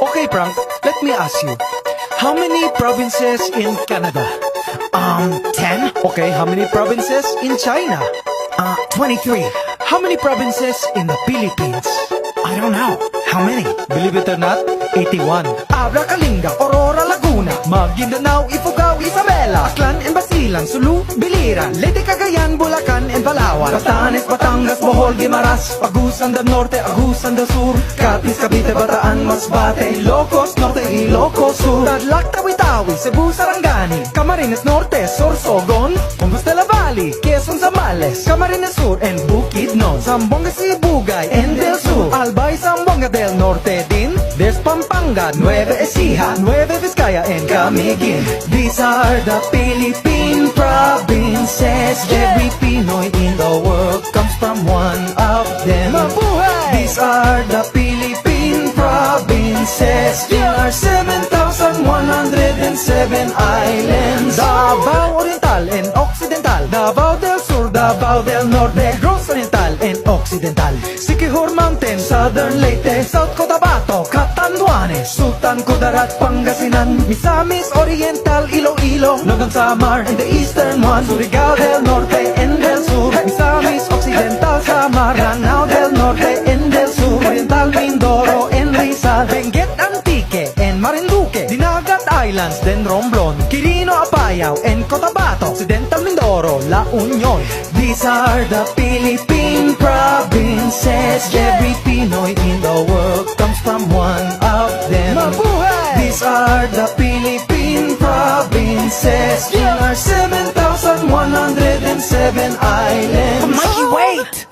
Okay, Frank, let me ask you. How many provinces in Canada? 10? Okay, how many provinces in China? 23. How many provinces in the Philippines? I don't know. How many? Believe it or not, 81. Abra, Kalinga, Aurora, Laguna, Maguindanao, Ifugao, Isabela, Aklan and Basilan, Sulu, Biliran, Leyte, Cagayan, Bulacan and Palawan, Batanes, Batangas, Bohol, Guimaras, Agusan del Norte, Agusan del Sur, Capiz, Cavite, Bataan, Masbate, Ilocos Norte, Ilocos Sur, Tadlac, Tawi-Tawi, Cebu, Sarangani, Camarines Norte, Sorsogon, Congus de la Valley, Quezon, Zambales, Camarines Sur and Bukidnon, Zamboanga, Sibugay and Del Sur, Albay, Zamboanga del Norte din, there's Pampanga, Nueva Ecija, Nueva Vizcaya and Camiguin. These are the Philippine provinces. Every Pinoy in the world comes from one of them. Mabuhay! These are the Philippine provinces. There are 7,107 islands. Davao Oriental and Occidental, Davao del Sur, Davao del Norte, Negros Oriental and Occidental, Siquijor Mountain, Southern Leyte, South Cotabato, Catanduanes, Sultan Kudarat, Pangasinan, Misamis Oriental, Iloilo, Nogon Samar and the eastern one, Surigao del Norte and del Sur, Misamis Occidental, Samar, Lanao del Norte and del Sur, Oriental Mindoro and Rizal, Benguet Antique and Marinduque, Dinagat Islands, then Romblon, Quirino Apayao and Cotabato, Occidental Mindoro, La Union. These are the Philippine provinces. Every Pinoy in the world comes from one of them. Mabuhay! These are the Philippine provinces. There are 7,107 islands. Mikey, wait!